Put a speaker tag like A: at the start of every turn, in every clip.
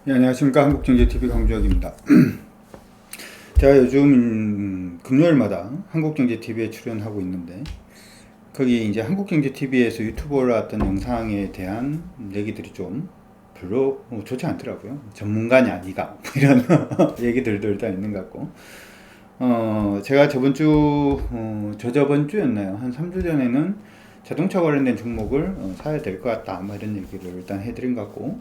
A: 네, 안녕하십니까. 한국경제TV 강주혁입니다. 제가 요즘 금요일마다 한국경제TV에 출연하고 있는데, 거기 이제 한국경제TV에서 유튜버로 왔던 영상에 대한 얘기들이 좀 별로 좋지 않더라고요. 전문가냐, 니가. 이런 얘기들도 일단 있는 것 같고. 제가 저저번 주였나요? 한 3주 전에는 자동차 관련된 종목을 사야 될 것 같다. 뭐 이런 얘기를 일단 해드린 것 같고,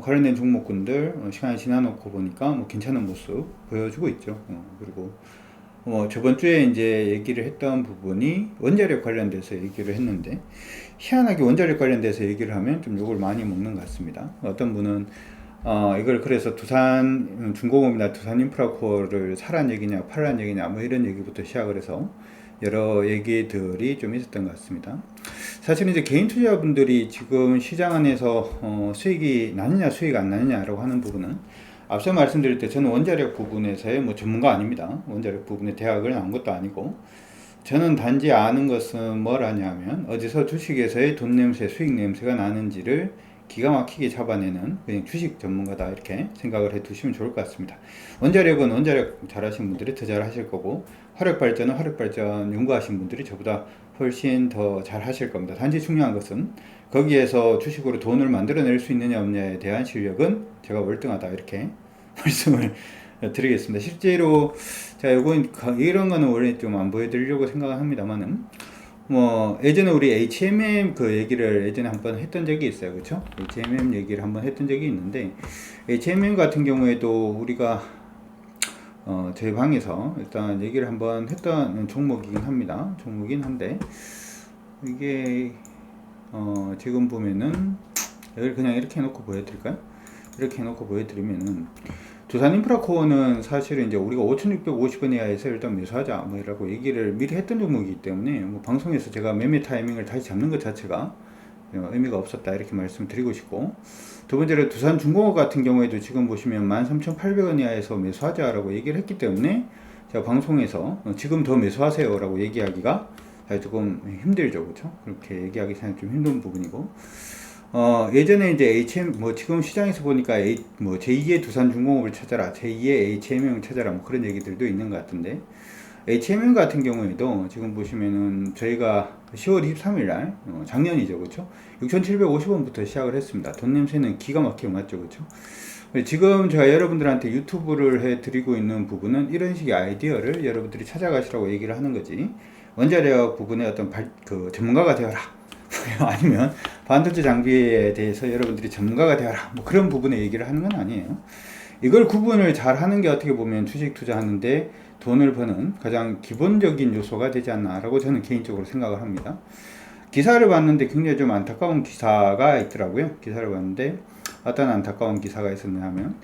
A: 관련된 종목군들 시간이 지나놓고 보니까 뭐 괜찮은 모습 보여주고 있죠. 그리고 저번 주에 이제 얘기를 했던 부분이 원자력 관련돼서 얘기를 했는데, 희한하게 원자력 관련돼서 얘기를 하면 좀 욕을 많이 먹는 것 같습니다. 어떤 분은 이걸 그래서 두산 중공업이나 두산 인프라코어를 사란 얘기냐 팔란 얘기냐 뭐 이런 얘기부터 시작을 해서 여러 얘기들이 좀 있었던 것 같습니다. 사실은 이제 개인 투자분들이 지금 시장 안에서 수익이 나느냐 수익 안 나느냐라고 하는 부분은, 앞서 말씀드릴 때 저는 원자력 부분에서의 뭐 전문가 아닙니다. 원자력 부분에 대학을 나온 것도 아니고, 저는 단지 아는 것은 뭐라냐면 어디서 주식에서의 돈 냄새, 수익 냄새가 나는지를 기가 막히게 잡아내는 그냥 주식 전문가다, 이렇게 생각을 해 두시면 좋을 것 같습니다. 원자력은 원자력 잘하신 분들이 더 잘하실 거고, 화력발전은 화력발전 연구하신 분들이 저보다 훨씬 더 잘하실 겁니다. 단지 중요한 것은 거기에서 주식으로 돈을 만들어낼 수 있느냐 없느냐에 대한 실력은 제가 월등하다, 이렇게 말씀을 드리겠습니다. 실제로 제가 이런 거는 원래 좀 안 보여드리려고 생각을 합니다만은, 뭐 예전에 우리 HMM 그 얘기를 예전에 한번 했던 적이 있어요, 그렇죠? HMM 얘기를 한번 했던 적이 있는데, HMM 같은 경우에도 우리가 저희 방에서 일단 얘기를 한번 했던 종목이긴 합니다. 종목이긴 한데, 이게 지금 보면은 여기 그냥 이렇게 해놓고 보여드릴까요? 이렇게 해놓고 보여드리면은, 두산 인프라코어는 사실은 이제 우리가 5,650원 이하에서 일단 매수하자 뭐 이라고 얘기를 미리 했던 종목이기 때문에, 뭐 방송에서 제가 매매 타이밍을 다시 잡는 것 자체가 의미가 없었다, 이렇게 말씀드리고 싶고, 두 번째로 두산 중공업 같은 경우에도 지금 보시면 13,800원 이하에서 매수하자라고 얘기를 했기 때문에, 제가 방송에서 지금 더 매수하세요 라고 얘기하기가 조금 힘들죠, 그렇죠? 그렇게 얘기하기 좀 힘든 부분이고, 예전에 이제 뭐 지금 시장에서 보니까 뭐 제2의 두산중공업을 찾아라, 제2의 HMM을 찾아라, 뭐 그런 얘기들도 있는 것 같은데, HMM 같은 경우에도 지금 보시면은 저희가 10월 23일 날, 작년이죠, 그렇죠? 6,750원부터 시작을 했습니다. 돈 냄새는 기가 막히게 맞죠, 그렇죠? 지금 제가 여러분들한테 유튜브를 해드리고 있는 부분은 이런 식의 아이디어를 여러분들이 찾아가시라고 얘기를 하는 거지, 원자력 부분에 어떤 그 전문가가 되어라 아니면 반도체 장비에 대해서 여러분들이 전문가가 되어라, 뭐 그런 부분에 얘기를 하는 건 아니에요. 이걸 구분을 잘 하는 게 어떻게 보면 주식 투자하는데 돈을 버는 가장 기본적인 요소가 되지 않나 라고 저는 개인적으로 생각을 합니다. 기사를 봤는데 굉장히 좀 안타까운 기사가 있더라고요. 기사를 봤는데 어떤 안타까운 기사가 있었냐 하면,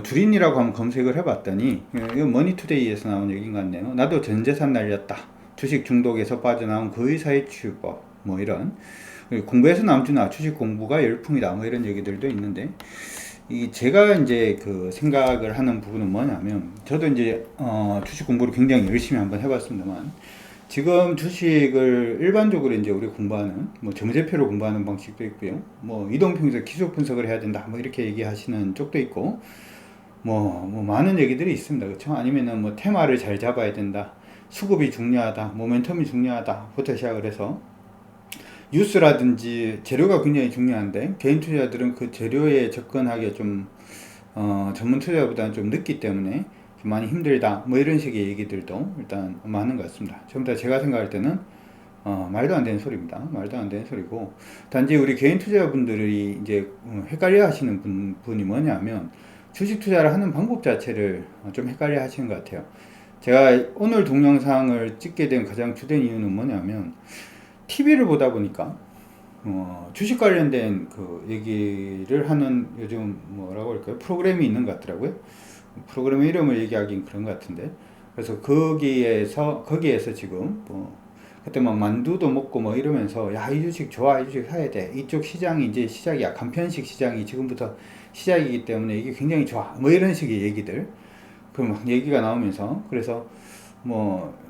A: 주린이라고 한번 검색을 해봤더니, 이거 머니투데이에서 나온 얘기인 것 같네요. 나도 전 재산 날렸다, 주식 중독에서 빠져나온 그 의사의 취법, 뭐 이런, 공부해서 남주나 주식 공부가 열풍이다, 뭐 이런 얘기들도 있는데, 이 제가 이제 그 생각을 하는 부분은 뭐냐면, 저도 이제 주식 공부를 굉장히 열심히 한번 해봤습니다만, 지금 주식을 일반적으로 이제 우리 공부하는, 뭐 점재표로 공부하는 방식도 있고요, 뭐 이동평균 기술 분석을 해야 된다, 뭐 이렇게 얘기하시는 쪽도 있고, 뭐 많은 얘기들이 있습니다, 그렇죠? 아니면은 뭐 테마를 잘 잡아야 된다, 수급이 중요하다, 모멘텀이 중요하다부터 시작을 해서, 뉴스라든지 재료가 굉장히 중요한데 개인 투자들은 그 재료에 접근하기가 좀 전문 투자보다는 좀 늦기 때문에 좀 많이 힘들다, 뭐 이런 식의 얘기들도 일단 많은 것 같습니다. 전부 다 제가 생각할 때는 말도 안 되는 소리입니다. 말도 안 되는 소리고, 단지 우리 개인 투자분들이 이제 헷갈려 하시는 분이 뭐냐면, 주식 투자를 하는 방법 자체를 좀 헷갈려 하시는 것 같아요. 제가 오늘 동영상을 찍게 된 가장 주된 이유는 뭐냐면, TV를 보다 보니까 주식 관련된 그 얘기를 하는 요즘 뭐라고 할까요? 프로그램이 있는 것 같더라고요. 프로그램 이름을 얘기하긴 그런 것 같은데, 그래서 거기에서 지금 뭐 그때 막 만두도 먹고 뭐 이러면서, 야, 이 주식 좋아, 이 주식 사야 돼, 이쪽 시장이 이제 시작이야, 간편식 시장이 지금부터 시작이기 때문에 이게 굉장히 좋아, 뭐 이런 식의 얘기들, 그 막 얘기가 나오면서, 그래서 뭐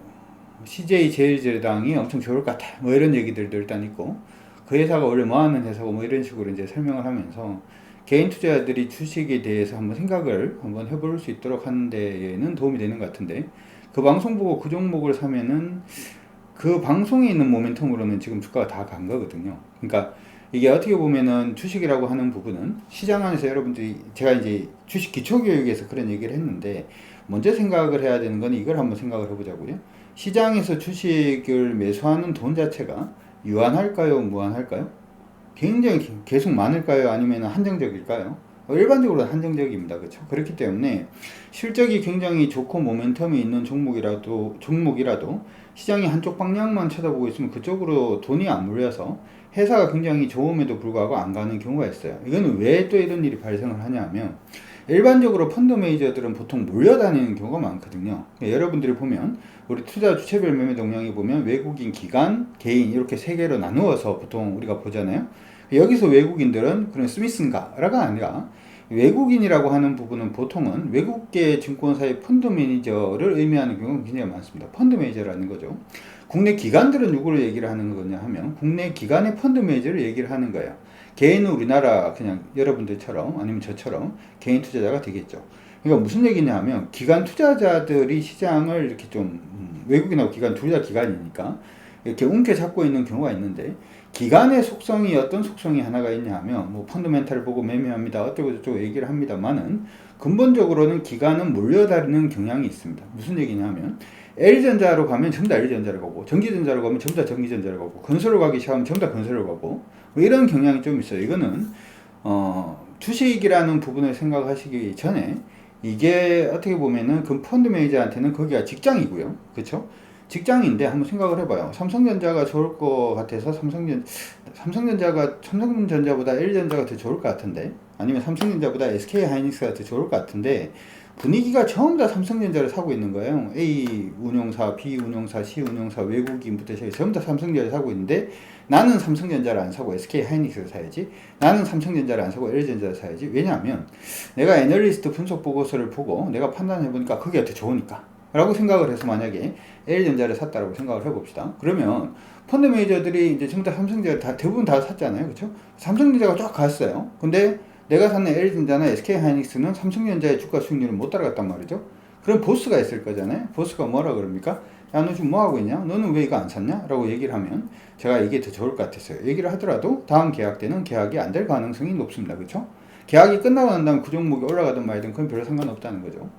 A: CJ제일제당이 엄청 좋을 것 같아, 뭐 이런 얘기들도 일단 있고, 그 회사가 원래 뭐 하는 회사고 뭐 이런 식으로 이제 설명을 하면서 개인 투자자들이 주식에 대해서 한번 생각을 한번 해볼 수 있도록 하는 데에는 도움이 되는 것 같은데, 그 방송 보고 그 종목을 사면은 그 방송에 있는 모멘텀으로는 지금 주가가 다 간 거거든요. 그러니까 이게 어떻게 보면은 주식이라고 하는 부분은 시장 안에서 여러분들이, 제가 이제 주식 기초교육에서 그런 얘기를 했는데, 먼저 생각을 해야 되는 건 이걸 한번 생각을 해보자고요. 시장에서 주식을 매수하는 돈 자체가 유한할까요? 무한할까요? 굉장히 계속 많을까요? 아니면 한정적일까요? 일반적으로 한정적입니다. 그렇죠? 그렇기 때문에 실적이 굉장히 좋고 모멘텀이 있는 종목이라도 시장이 한쪽 방향만 쳐다보고 있으면 그쪽으로 돈이 안 몰려서 회사가 굉장히 좋음에도 불구하고 안 가는 경우가 있어요. 이거는 왜 또 이런 일이 발생을 하냐면, 일반적으로 펀드 매니저들은 보통 몰려다니는 경우가 많거든요. 여러분들이 보면 우리 투자 주체별 매매 동향에 보면 외국인, 기관, 개인 이렇게 세 개로 나누어서 보통 우리가 보잖아요. 여기서 외국인들은 그런 스미스인가가 아니라, 외국인이라고 하는 부분은 보통은 외국계 증권사의 펀드 매니저를 의미하는 경우가 굉장히 많습니다. 펀드 매니저라는 거죠. 국내 기관들은 누구를 얘기를 하는 거냐 하면, 국내 기관의 펀드 매니저를 얘기를 하는 거예요. 개인은 우리나라 그냥 여러분들처럼 아니면 저처럼 개인 투자자가 되겠죠. 그러니까 무슨 얘기냐 하면, 기관 투자자들이 시장을 이렇게 좀 외국인하고 기관 둘 다 기관이니까 이렇게 움켜잡고 있는 경우가 있는데, 기관의 속성이 어떤 속성이 하나가 있냐 하면, 뭐 펀더멘탈을 보고 매매합니다 어쩌고 저쩌고 얘기를 합니다만은, 근본적으로는 기관은 몰려다니는 경향이 있습니다. 무슨 얘기냐 하면, L전자로 가면 전부 다 L전자로 가고, 전기전자로 가면 전부 다 전기전자로 가고, 건설로 가기 시작하면 전부 다 건설로 가고, 뭐 이런 경향이 좀 있어요. 이거는 주식이라는 부분을 생각하시기 전에, 이게 어떻게 보면은 그 펀드 매니저한테는 거기가 직장이고요. 그렇죠? 직장인데 한번 생각을 해봐요. 삼성전자가 좋을 것 같아서 삼성전자보다 L전자가 더 좋을 것 같은데, 아니면 삼성전자보다 SK하이닉스가 더 좋을 것 같은데, 분위기가 전부 다 삼성전자를 사고 있는 거예요. A 운용사, B 운용사, C 운용사, 외국인부터 시작해서 전부 다 삼성전자를 사고 있는데, 나는 삼성전자를 안 사고 SK하이닉스를 사야지, 나는 삼성전자를 안 사고 L전자를 사야지. 왜냐하면 내가 애널리스트 분석 보고서를 보고 내가 판단해보니까 그게 더 좋으니까 라고 생각을 해서 만약에 L전자를 샀다라고 생각을 해봅시다. 그러면 펀드 매니저들이 이제 전부 다 삼성전자 대부분 다 샀잖아요. 그렇죠? 삼성전자가 쫙 갔어요. 근데 내가 사는 L전자나 SK하이닉스는 삼성전자의 주가 수익률을 못 따라갔단 말이죠. 그럼 보스가 있을 거잖아요. 보스가 뭐라 그럽니까? 야, 너 지금 뭐 하고 있냐? 너는 왜 이거 안 샀냐? 라고 얘기를 하면 제가 이게 더 좋을 것 같았어요. 얘기를 하더라도 다음 계약 때는 계약이 안 될 가능성이 높습니다. 그렇죠? 계약이 끝나고 난 다음 그 종목이 올라가든 말든 그건 별로 상관없다는 거죠.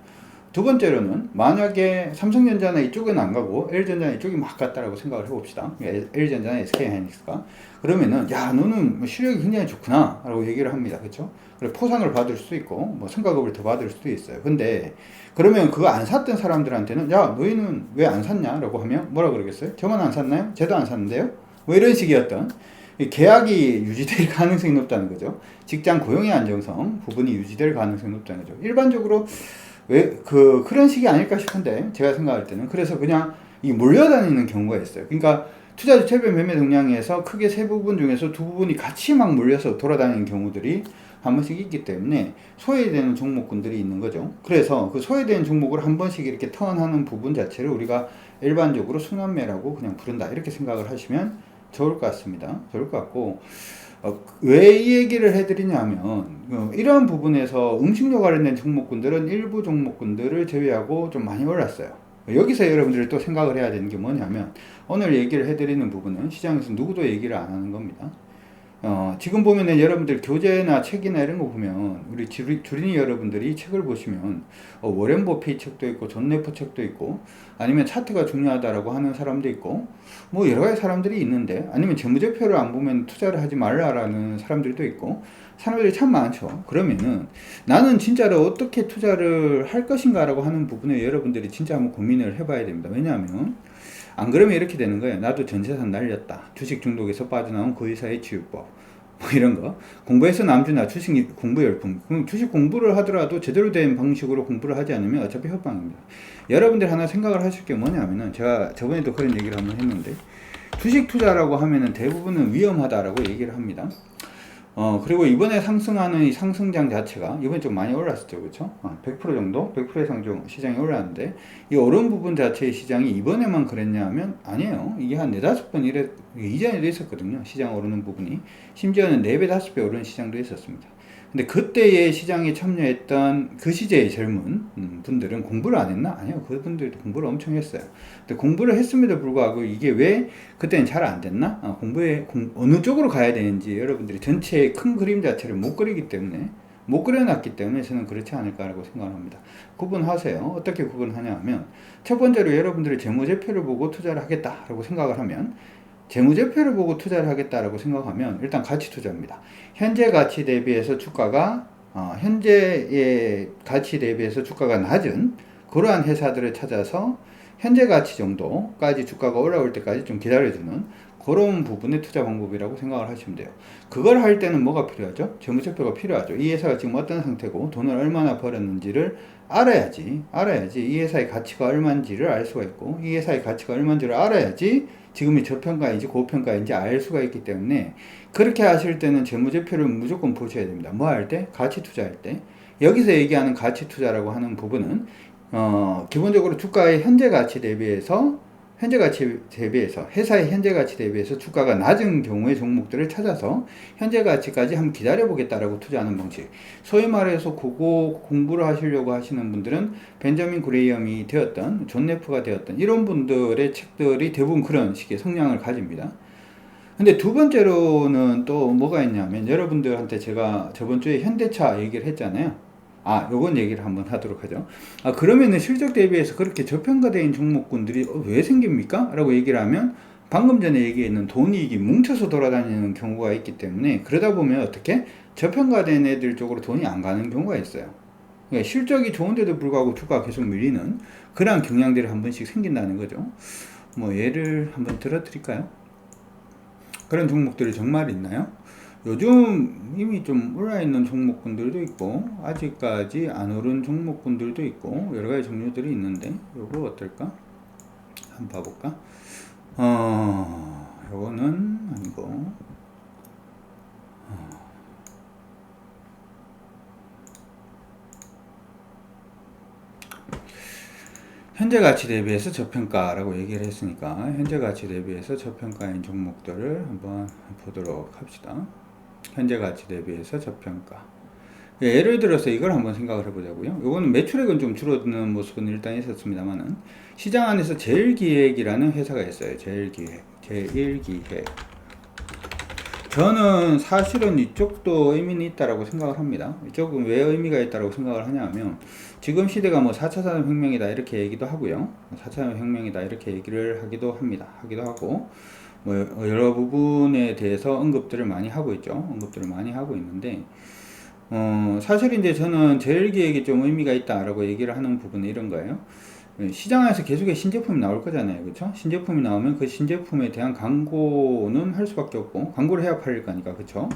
A: 두 번째로는, 만약에 삼성전자는 이쪽은 안 가고 L전자는 이쪽이 막 갔다라고 생각을 해봅시다. L전자는 SK하이닉스가. 그러면은, 야, 너는 실력이 굉장히 좋구나 라고 얘기를 합니다. 그렇죠? 그래, 포상을 받을 수도 있고 뭐 성과급을 더 받을 수도 있어요. 근데 그러면 그거 안 샀던 사람들한테는, 야, 너희는 왜 안 샀냐 라고 하면 뭐라 그러겠어요? 저만 안 샀나요? 쟤도 안 샀는데요? 뭐 이런 식이었던, 계약이 유지될 가능성이 높다는 거죠. 직장 고용의 안정성 부분이 유지될 가능성이 높다는 거죠. 일반적으로 그런 식이 아닐까 싶은데, 제가 생각할 때는. 그래서 그냥 이 몰려다니는 경우가 있어요. 그러니까 투자 주체별 매매 동향에서 크게 세 부분 중에서 두 부분이 같이 막 몰려서 돌아다니는 경우들이 한 번씩 있기 때문에 소외되는 종목군들이 있는 거죠. 그래서 그 소외되는 종목을 한 번씩 이렇게 턴하는 부분 자체를 우리가 일반적으로 순환매라고 그냥 부른다, 이렇게 생각을 하시면 좋을 것 같습니다. 좋을 것 같고, 왜 이 얘기를 해드리냐면, 이러한 부분에서 음식료 관련된 종목군들은 일부 종목군들을 제외하고 좀 많이 올랐어요. 여기서 여러분들이 또 생각을 해야 되는 게 뭐냐면, 오늘 얘기를 해드리는 부분은 시장에서 누구도 얘기를 안 하는 겁니다. 지금 보면은 여러분들 교재나 책이나 이런 거 보면, 우리 주린이 여러분들이 책을 보시면 워렌 버핏 책도 있고 존 레퍼 책도 있고, 아니면 차트가 중요하다라고 하는 사람도 있고, 뭐 여러 가지 사람들이 있는데, 아니면 재무제표를 안 보면 투자를 하지 말라라는 사람들도 있고, 사람들이 참 많죠. 그러면은 나는 진짜로 어떻게 투자를 할 것인가라고 하는 부분에 여러분들이 진짜 한번 고민을 해봐야 됩니다. 왜냐하면 안 그러면 이렇게 되는 거예요. 나도 전재산 날렸다, 주식 중독에서 빠져나온 그 의사의 치유법, 뭐 이런 거. 공부해서 남주나 주식 공부 열풍. 그럼 주식 공부를 하더라도 제대로 된 방식으로 공부를 하지 않으면 어차피 협방입니다. 여러분들 하나 생각을 하실 게 뭐냐면은, 제가 저번에도 그런 얘기를 한번 했는데, 주식 투자라고 하면은 대부분은 위험하다라고 얘기를 합니다. 그리고 이번에 상승하는 이 상승장 자체가 이번에 좀 많이 올랐었죠. 그렇죠? 100% 정도? 100% 이상 좀 시장이 올랐는데, 이 오른 부분 자체의 시장이 이번에만 그랬냐 하면 아니에요. 이게 한 4-5번 이전에도 있었거든요. 시장 오르는 부분이. 심지어는 4배, 5배 오르는 시장도 있었습니다. 근데 그때의 시장에 참여했던 그 시대의 젊은 분들은 공부를 안 했나? 아니요. 그분들도 공부를 엄청 했어요. 근데 공부를 했음에도 불구하고 이게 왜 그때는 잘 안 됐나? 어느 쪽으로 가야 되는지 여러분들이 전체의 큰 그림 자체를 못 그리기 때문에 못 그려놨기 때문에 저는 그렇지 않을까라고 생각합니다. 구분하세요. 어떻게 구분하냐 하면 첫 번째로 여러분들이 재무제표를 보고 투자를 하겠다라고 생각을 하면 재무제표를 보고 투자를 하겠다라고 생각하면 일단 가치 투자입니다. 현재 가치 대비해서 주가가 현재의 가치 대비해서 주가가 낮은 그러한 회사들을 찾아서 현재 가치 정도까지 주가가 올라올 때까지 좀 기다려주는 그런 부분의 투자 방법이라고 생각을 하시면 돼요. 그걸 할 때는 뭐가 필요하죠? 재무제표가 필요하죠. 이 회사가 지금 어떤 상태고 돈을 얼마나 벌었는지를 알아야지 이 회사의 가치가 얼마인지를 알 수가 있고 이 회사의 가치가 얼마인지를 알아야지 지금이 저평가인지 고평가인지 알 수가 있기 때문에 그렇게 하실 때는 재무제표를 무조건 보셔야 됩니다. 뭐 할 때? 가치 투자할 때. 여기서 얘기하는 가치 투자라고 하는 부분은 기본적으로 주가의 현재 가치 대비해서 회사의 현재 가치 대비해서 주가가 낮은 경우의 종목들을 찾아서 현재 가치까지 한번 기다려 보겠다라고 투자하는 방식. 소위 말해서 그거 공부를 하시려고 하시는 분들은 벤저민 그레이엄이 되었던 존 네프가 되었던 이런 분들의 책들이 대부분 그런 식의 성향을 가집니다. 근데 두 번째로는 또 뭐가 있냐면 여러분들한테 제가 저번 주에 현대차 얘기를 했잖아요. 요건 얘기를 한번 하도록 하죠. 그러면은 실적 대비해서 그렇게 저평가된 종목군들이 왜 생깁니까? 라고 얘기를 하면 방금 전에 얘기했는 돈이 뭉쳐서 돌아다니는 경우가 있기 때문에 그러다 보면 어떻게 저평가된 애들 쪽으로 돈이 안 가는 경우가 있어요. 그러니까 실적이 좋은데도 불구하고 주가가 계속 밀리는 그런 경향들이 한 번씩 생긴다는 거죠. 뭐 예를 한번 들어 드릴까요? 그런 종목들이 정말 있나요? 요즘 이미 좀 올라있는 종목군들도 있고 아직까지 안 오른 종목군들도 있고 여러가지 종류들이 있는데 요거 어떨까? 한번 봐볼까? 요거는 아니고 현재 가치 대비해서 저평가라고 얘기를 했으니까 현재 가치 대비해서 저평가인 종목들을 한번 보도록 합시다. 현재 가치 대비해서 저평가. 예를 들어서 이걸 한번 생각을 해보자고요. 이거는 매출액은 좀 줄어드는 모습은 일단 있었습니다만은 시장 안에서 제일기획이라는 회사가 있어요. 제일기획. 저는 사실은 이쪽도 의미는 있다라고 생각을 합니다. 이쪽은 왜 의미가 있다라고 생각을 하냐면 지금 시대가 뭐 4차 산업혁명이다 이렇게 얘기도 하고요. 4차 산업혁명이다 이렇게 얘기를 하기도 합니다. 하기도 하고 뭐 여러 부분에 대해서 언급들을 많이 하고 있죠. 언급들을 많이 하고 있는데 사실 이제 저는 제일기획이 좀 의미가 있다라고 얘기를 하는 부분은 이런 거예요. 시장에서 계속해 신제품이 나올 거잖아요. 그렇죠? 신제품이 나오면 그 신제품에 대한 광고는 할 수밖에 없고 광고를 해야 팔릴 거니까. 그렇죠?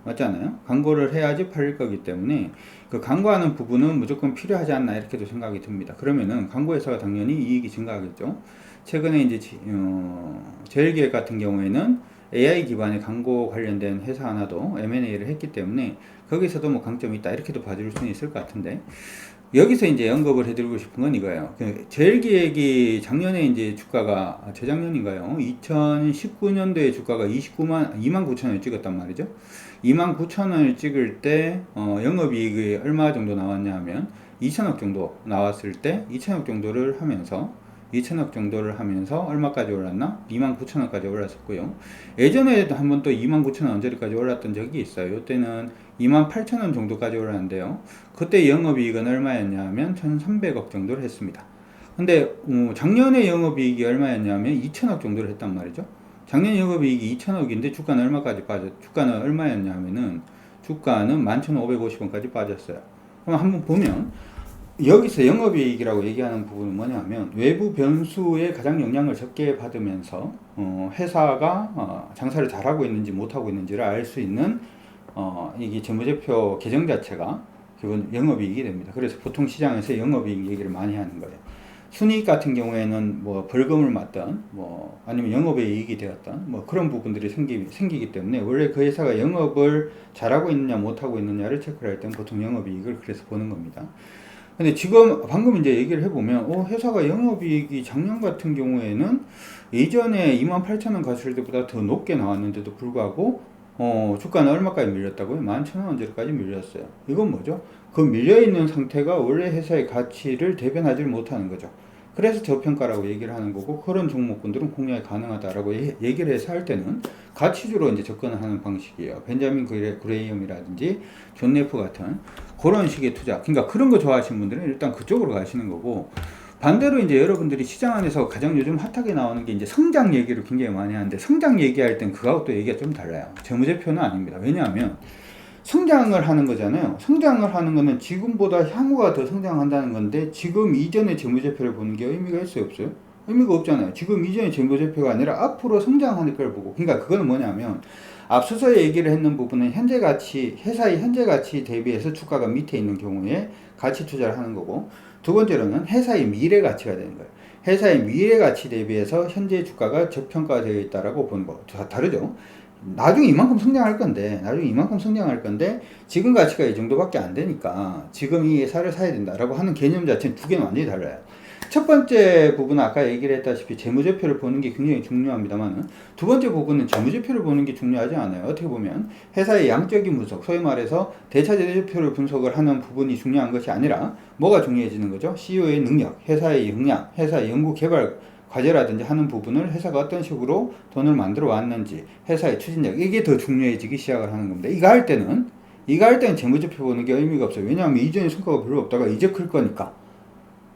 A: 맞잖아요. 광고를 해야지 팔릴 거기 때문에 그 광고하는 부분은 무조건 필요하지 않나 이렇게도 생각이 듭니다. 그러면은 광고 회사가 당연히 이익이 증가하겠죠. 최근에 이제 제일기획 같은 경우에는 AI 기반의 광고 관련된 회사 하나도 M&A를 했기 때문에 거기서도 뭐 강점이 있다 이렇게도 봐줄 수는 있을 것 같은데 여기서 이제 언급을 해드리고 싶은 건 이거예요. 제일기획이 작년에 이제 주가가 재작년인가요? 2019년도에 주가가 29만 찍었단 말이죠. 29,000원을 찍을 때 영업이익이 얼마 정도 나왔냐 하면 2천억 정도 나왔을 때 2천억 정도를 하면서 얼마까지 올랐나? 29,000원까지 올랐었고요. 예전에도 한번 또 29,000원 언저리까지 올랐던 적이 있어요. 이때는 28,000원 정도까지 올랐는데요. 그때 영업이익은 얼마였냐 하면 1,300억 정도를 했습니다. 근데 작년에 영업이익이 얼마였냐면 2천억 정도를 했단 말이죠. 작년 영업이익이 2천억인데 주가는 얼마까지 주가는 얼마였냐 하면은 주가는 11,550원까지 빠졌어요. 그럼 한번 보면 여기서 영업이익이라고 얘기하는 부분은 뭐냐면 외부 변수에 가장 영향을 적게 받으면서 회사가 장사를 잘하고 있는지 못하고 있는지를 알 수 있는 이게 재무제표 계정 자체가 기본 영업이익이 됩니다. 그래서 보통 시장에서 영업이익 얘기를 많이 하는 거예요. 순이익 같은 경우에는 뭐 벌금을 맞던 뭐 아니면 영업의 이익이 되었던 뭐 그런 부분들이 생기기 때문에 원래 그 회사가 영업을 잘하고 있느냐 못하고 있느냐를 체크를 할 때는 보통 영업이익을 그래서 보는 겁니다. 근데 지금 방금 이제 얘기를 해보면 회사가 영업이익이 작년 같은 경우에는 예전에 28,000원 갔을 때보다 더 높게 나왔는데도 불구하고 주가는 얼마까지 밀렸다고요? 11,000원까지 밀렸어요. 이건 뭐죠? 그 밀려있는 상태가 원래 회사의 가치를 대변하지 못하는 거죠. 그래서 저평가라고 얘기를 하는 거고, 그런 종목군들은 공략이 가능하다라고 얘기를 해서 할 때는 가치주로 이제 접근을 하는 방식이에요. 벤자민 그레이엄이라든지 존 네프 같은 그런 식의 투자. 그러니까 그런 거 좋아하시는 분들은 일단 그쪽으로 가시는 거고, 반대로 이제 여러분들이 시장 안에서 가장 요즘 핫하게 나오는 게 이제 성장 얘기를 굉장히 많이 하는데, 성장 얘기할 땐 그거하고 또 얘기가 좀 달라요. 재무제표는 아닙니다. 왜냐하면 성장을 하는 거잖아요. 성장을 하는 거는 지금보다 향후가 더 성장한다는 건데, 지금 이전의 재무제표를 보는 게 의미가 있어요, 없어요? 의미가 없잖아요. 지금 이전의 재무제표가 아니라 앞으로 성장하는 걸 보고. 그러니까 그거는 뭐냐면, 앞서서 얘기를 했는 부분은 현재 가치, 회사의 현재 가치 대비해서 주가가 밑에 있는 경우에 가치 투자를 하는 거고, 두 번째로는 회사의 미래 가치가 되는 거예요. 회사의 미래 가치 대비해서 현재 주가가 저평가되어 있다라고 보는 거. 다르죠? 나중에 이만큼 성장할 건데, 지금 가치가 이 정도밖에 안 되니까 지금 이 회사를 사야 된다라고 하는 개념 자체는 두 개는 완전히 달라요. 첫 번째 부분은 아까 얘기를 했다시피 재무제표를 보는 게 굉장히 중요합니다만, 두 번째 부분은 재무제표를 보는 게 중요하지 않아요. 어떻게 보면 회사의 양적인 분석, 소위 말해서 대차제표를 분석을 하는 부분이 중요한 것이 아니라 뭐가 중요해지는 거죠? CEO의 능력, 회사의 역량, 회사의 연구개발 과제라든지 하는 부분을 회사가 어떤 식으로 돈을 만들어 왔는지, 회사의 추진력, 이게 더 중요해지기 시작을 하는 겁니다. 이거 할 때는 재무제표 보는 게 의미가 없어요. 왜냐하면 이전에 성과가 별로 없다가 이제 클 거니까.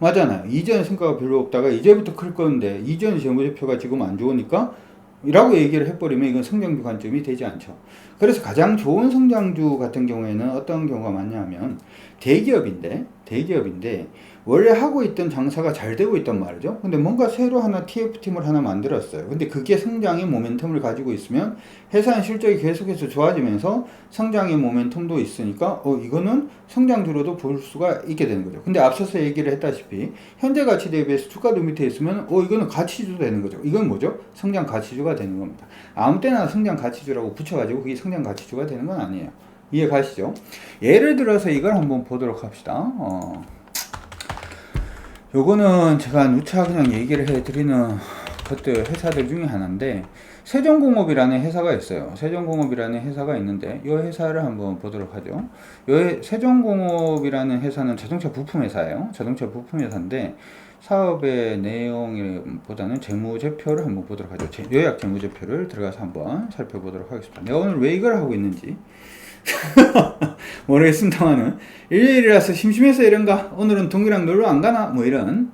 A: 맞잖아요. 이전에 성과가 별로 없다가 이제부터 클 건데, 이전의 재무제표가 지금 안 좋으니까 라고 얘기를 해버리면 이건 성장주 관점이 되지 않죠. 그래서 가장 좋은 성장주 같은 경우에는 어떤 경우가 많냐면, 대기업인데 원래 하고 있던 장사가 잘 되고 있단 말이죠. 근데 뭔가 새로 하나 TF팀을 하나 만들었어요. 근데 그게 성장의 모멘텀을 가지고 있으면 회사의 실적이 계속해서 좋아지면서 성장의 모멘텀도 있으니까 이거는 성장주로도 볼 수가 있게 되는 거죠. 근데 앞서서 얘기를 했다시피 현재 가치 대비해서 주가도 밑에 있으면 이거는 가치주도 되는 거죠. 이건 뭐죠? 성장 가치주가 되는 겁니다. 아무 때나 성장 가치주라고 붙여가지고 그게 성장 가치주가 되는 건 아니에요. 이해 가시죠? 예를 들어서 이걸 한번 보도록 합시다. 요거는 제가 누차 그냥 얘기를 해드리는 것들 회사들 중에 하나인데, 세종공업이라는 회사가 있어요. 세종공업이라는 회사가 있는데 이 회사를 한번 보도록 하죠. 세종공업이라는 회사는 자동차 부품 회사예요. 자동차 부품 회사인데 사업의 내용보다는 재무제표를 한번 보도록 하죠. 요약 재무제표를 들어가서 한번 살펴보도록 하겠습니다. 내가 오늘 왜 이걸 하고 있는지 모르겠습니다만은 일요일이라서 심심해서 이런가? 오늘은 동이랑 놀러 안 가나? 뭐 이런.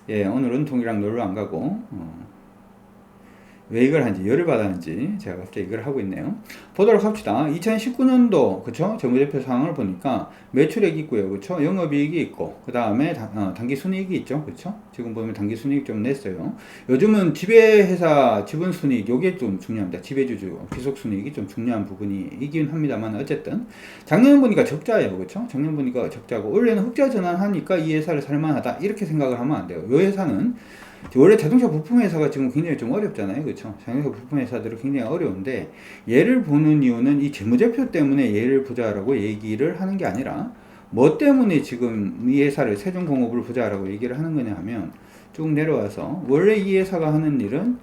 A: 오늘은 동이랑 놀러 안 가고 왜 이걸 하는지, 열을 받았는지 제가 갑자기 이걸 하고 있네요. 보도록 합시다. 2019년도 그쵸? 재무제표 상황을 보니까 매출액이 있고요, 그쵸? 영업이익이 있고, 그 다음에 당기순이익이 있죠, 그쵸? 지금 보면 당기순이익 좀 냈어요. 요즘은 지배회사 지분순이익, 요게 좀 중요합니다. 지배주주 귀속순이익이 좀 중요한 부분이긴 합니다만, 어쨌든 작년 보니까 적자예요, 그쵸? 작년 보니까 적자고 올해는 흑자 전환하니까 이 회사를 살만하다 이렇게 생각을 하면 안 돼요. 이 회사는 원래 자동차 부품 회사가 지금 굉장히 좀 어렵잖아요, 그렇죠? 자동차 부품 회사들은 굉장히 어려운데, 얘를 보는 이유는 이 재무제표 때문에 얘를 보자라고 얘기를 하는 게 아니라, 뭐 때문에 지금 이 회사를 세종공업을 보자라고 얘기를 하는 거냐 하면, 쭉 내려와서 원래 이 회사가 하는 일은